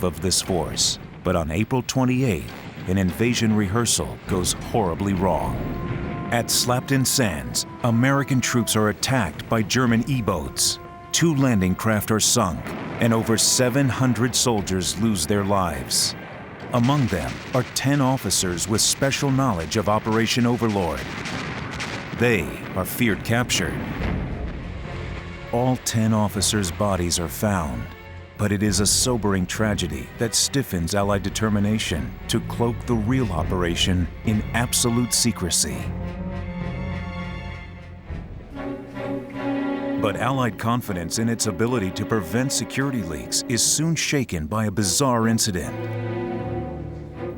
of this force. But on April 28th, an invasion rehearsal goes horribly wrong. At Slapton Sands, American troops are attacked by German E-boats. 2 landing craft are sunk, and over 700 soldiers lose their lives. Among them are 10 officers with special knowledge of Operation Overlord. They are feared captured. All 10 officers' bodies are found, but it is a sobering tragedy that stiffens Allied determination to cloak the real operation in absolute secrecy. But Allied confidence in its ability to prevent security leaks is soon shaken by a bizarre incident.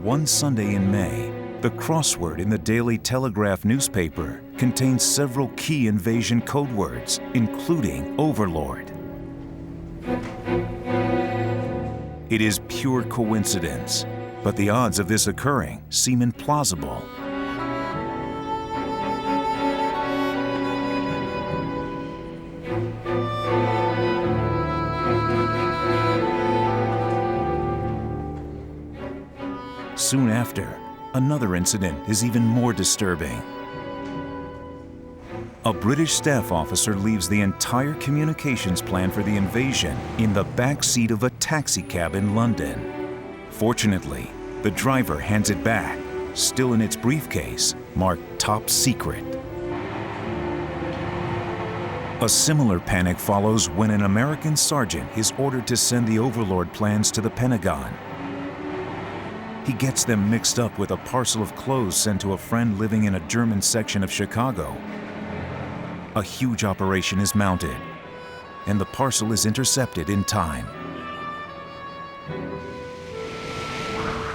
One Sunday in May, the crossword in the Daily Telegraph newspaper contains several key invasion code words, including Overlord. It is pure coincidence, but the odds of this occurring seem implausible. Soon after, another incident is even more disturbing. A British staff officer leaves the entire communications plan for the invasion in the back seat of a taxicab in London. Fortunately, the driver hands it back, still in its briefcase, marked Top Secret. A similar panic follows when an American sergeant is ordered to send the Overlord plans to the Pentagon. He gets them mixed up with a parcel of clothes sent to a friend living in a German section of Chicago. A huge operation is mounted, and the parcel is intercepted in time.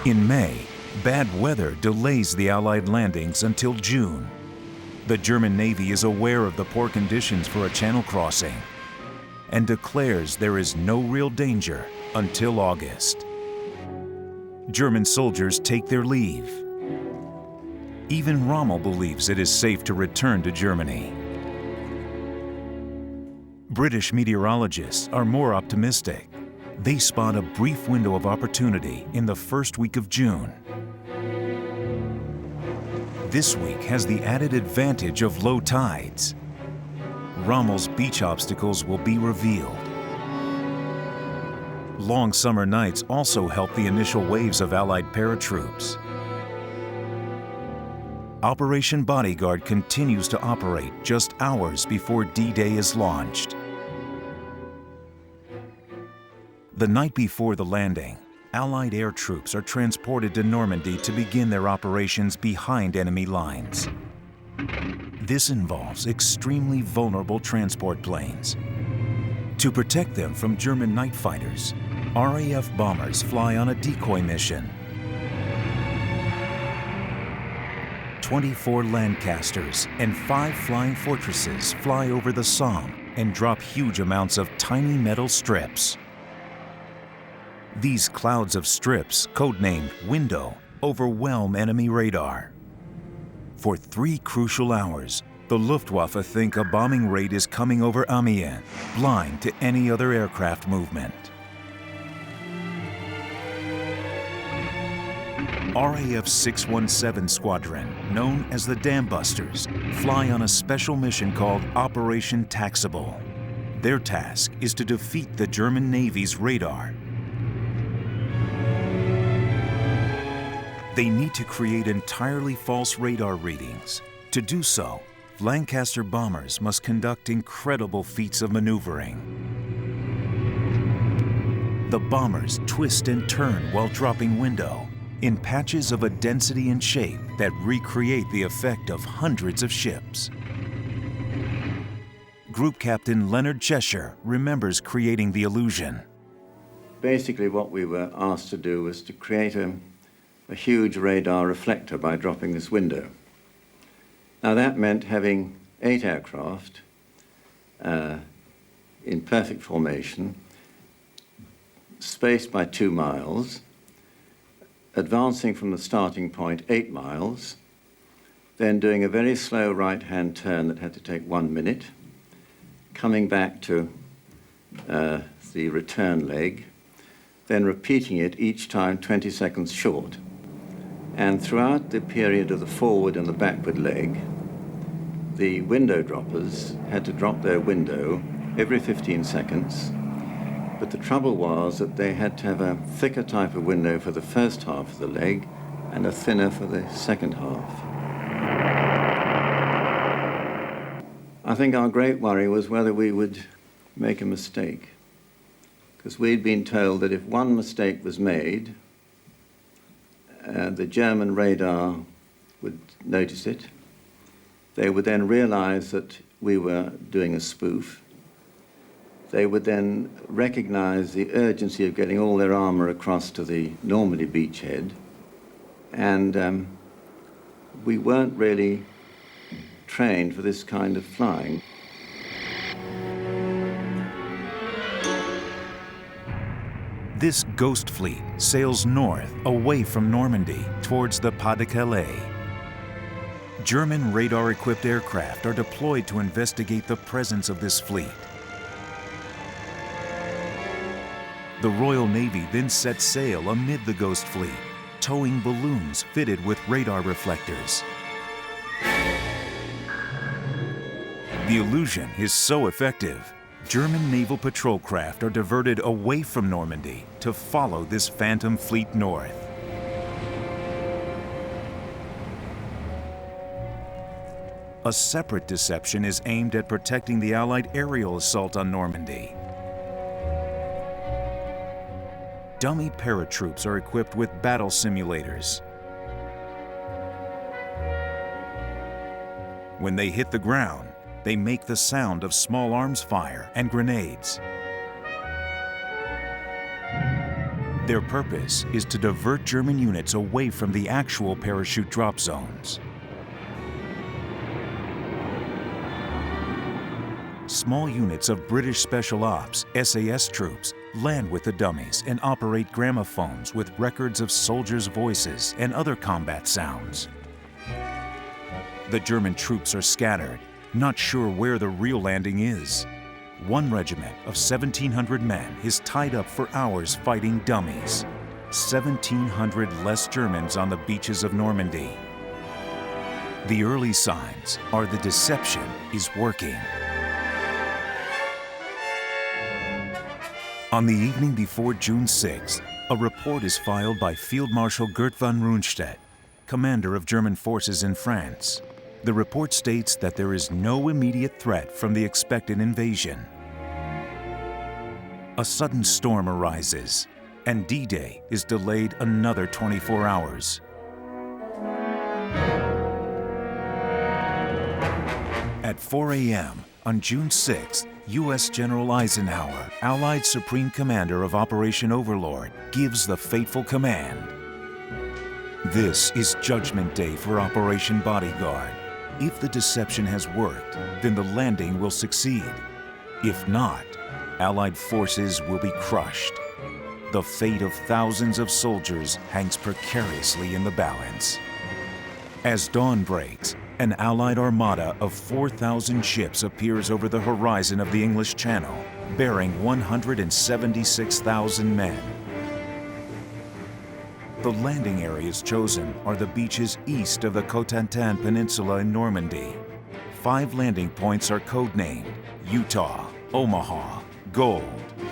In May, bad weather delays the Allied landings until June. The German Navy is aware of the poor conditions for a channel crossing and declares there is no real danger until August. German soldiers take their leave. Even Rommel believes it is safe to return to Germany. British meteorologists are more optimistic. They spot a brief window of opportunity in the first week of June. This week has the added advantage of low tides. Rommel's beach obstacles will be revealed. Long summer nights also help the initial waves of Allied paratroops. Operation Bodyguard continues to operate just hours before D-Day is launched. The night before the landing, Allied air troops are transported to Normandy to begin their operations behind enemy lines. This involves extremely vulnerable transport planes. To protect them from German night fighters, RAF bombers fly on a decoy mission. 24 Lancasters and 5 Flying Fortresses fly over the Somme and drop huge amounts of tiny metal strips. These clouds of strips, codenamed Window, overwhelm enemy radar. For 3 crucial hours, the Luftwaffe think a bombing raid is coming over Amiens, blind to any other aircraft movement. RAF 617 Squadron, known as the Dam Busters, fly on a special mission called Operation Taxable. Their task is to defeat the German Navy's radar. They need to create entirely false radar readings. To do so, Lancaster bombers must conduct incredible feats of maneuvering. The bombers twist and turn while dropping window in patches of a density and shape that recreate the effect of hundreds of ships. Group Captain Leonard Cheshire remembers creating the illusion. Basically, what we were asked to do was to create a huge radar reflector by dropping this window. Now that meant having 8 aircraft in perfect formation, spaced by 2 miles, advancing from the starting point 8 miles, then doing a very slow right-hand turn that had to take 1 minute, coming back to the return leg, then repeating it each time 20 seconds short. And throughout the period of the forward and the backward leg, the window droppers had to drop their window every 15 seconds. But the trouble was that they had to have a thicker type of window for the first half of the leg and a thinner for the second half. I think our great worry was whether we would make a mistake, because we'd been told that if one mistake was made, the German radar would notice it. They would then realize that we were doing a spoof. They would then recognize the urgency of getting all their armor across to the Normandy beachhead. And we weren't really trained for this kind of flying. This ghost fleet sails north, away from Normandy, towards the Pas-de-Calais. German radar-equipped aircraft are deployed to investigate the presence of this fleet. The Royal Navy then sets sail amid the ghost fleet, towing balloons fitted with radar reflectors. The illusion is so effective, German naval patrol craft are diverted away from Normandy to follow this phantom fleet north. A separate deception is aimed at protecting the Allied aerial assault on Normandy. Dummy paratroops are equipped with battle simulators. When they hit the ground, they make the sound of small arms fire and grenades. Their purpose is to divert German units away from the actual parachute drop zones. Small units of British Special Ops, SAS troops, land with the dummies and operate gramophones with records of soldiers' voices and other combat sounds. The German troops are scattered, not sure where the real landing is. One regiment of 1,700 men is tied up for hours fighting dummies. 1,700 less Germans on the beaches of Normandy. The early signs are the deception is working. On the evening before June 6th, a report is filed by Field Marshal Gert von Rundstedt, commander of German forces in France. The report states that there is no immediate threat from the expected invasion. A sudden storm arises, and D-Day is delayed another 24 hours. At 4 a.m. on June 6th, U.S. General Eisenhower, Allied Supreme Commander of Operation Overlord, gives the fateful command. This is Judgment Day for Operation Bodyguard. If the deception has worked, then the landing will succeed. If not, Allied forces will be crushed. The fate of thousands of soldiers hangs precariously in the balance. As dawn breaks, an Allied armada of 4,000 ships appears over the horizon of the English Channel, bearing 176,000 men. The landing areas chosen are the beaches east of the Cotentin Peninsula in Normandy. 5 landing points are codenamed Utah, Omaha, Gold,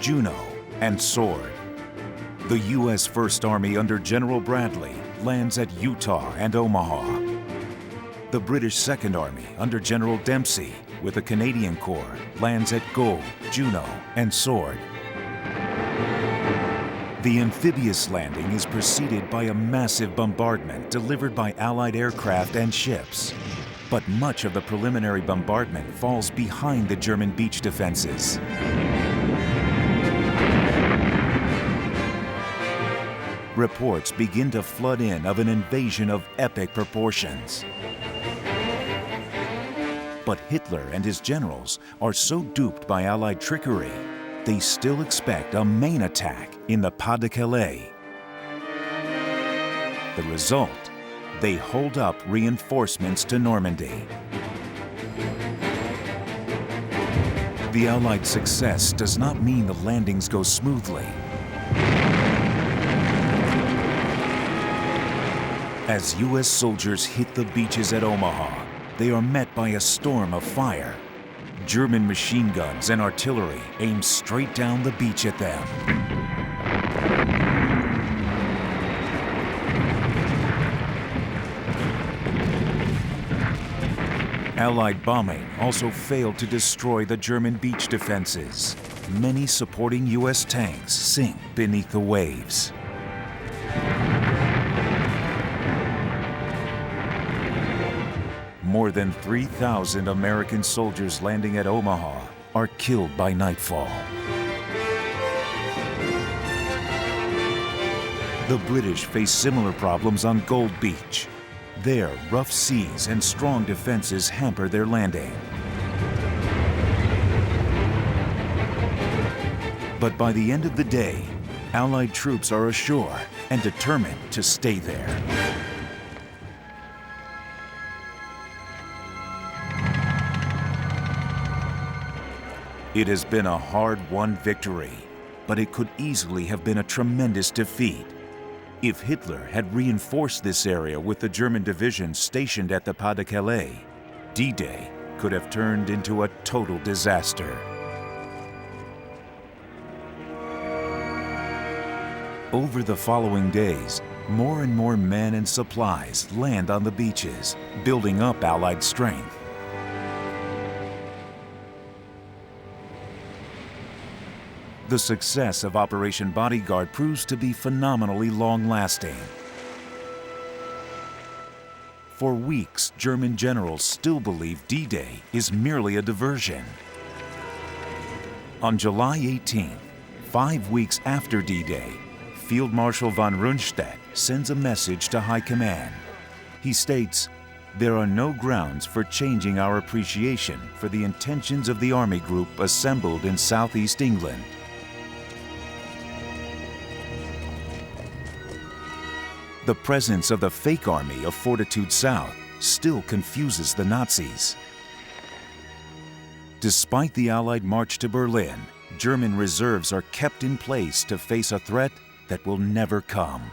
Juno, and Sword. The U.S. First Army under General Bradley lands at Utah and Omaha. The British Second Army under General Dempsey with the Canadian Corps lands at Gold, Juno, and Sword. The amphibious landing is preceded by a massive bombardment delivered by Allied aircraft and ships. But much of the preliminary bombardment falls behind the German beach defenses. Reports begin to flood in of an invasion of epic proportions. But Hitler and his generals are so duped by Allied trickery, they still expect a main attack in the Pas-de-Calais. The result, they hold up reinforcements to Normandy. The Allied success does not mean the landings go smoothly. As U.S. soldiers hit the beaches at Omaha, they are met by a storm of fire. German machine guns and artillery aim straight down the beach at them. Allied bombing also failed to destroy the German beach defenses. Many supporting U.S. tanks sink beneath the waves. More than 3,000 American soldiers landing at Omaha are killed by nightfall. The British face similar problems on Gold Beach. There, rough seas and strong defenses hamper their landing. But by the end of the day, Allied troops are ashore and determined to stay there. It has been a hard-won victory, but it could easily have been a tremendous defeat. If Hitler had reinforced this area with the German division stationed at the Pas de Calais, D-Day could have turned into a total disaster. Over the following days, more and more men and supplies land on the beaches, building up Allied strength. The success of Operation Bodyguard proves to be phenomenally long-lasting. For weeks, German generals still believe D-Day is merely a diversion. On July 18th, 5 weeks after D-Day, Field Marshal von Rundstedt sends a message to High Command. He states, "There are no grounds for changing our appreciation for the intentions of the army group assembled in Southeast England." The presence of the fake army of Fortitude South still confuses the Nazis. Despite the Allied march to Berlin, German reserves are kept in place to face a threat that will never come.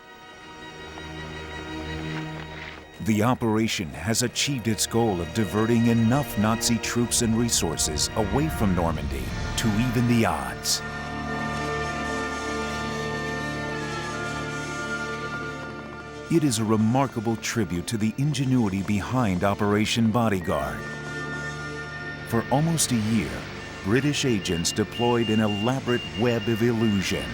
The operation has achieved its goal of diverting enough Nazi troops and resources away from Normandy to even the odds. It is a remarkable tribute to the ingenuity behind Operation Bodyguard. For almost a year, British agents deployed an elaborate web of illusion.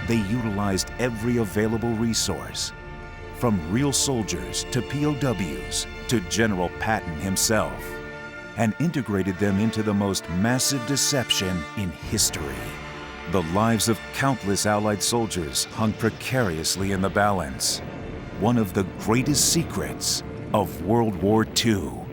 They utilized every available resource, from real soldiers to POWs to General Patton himself, and integrated them into the most massive deception in history. The lives of countless Allied soldiers hung precariously in the balance, one of the greatest secrets of World War II.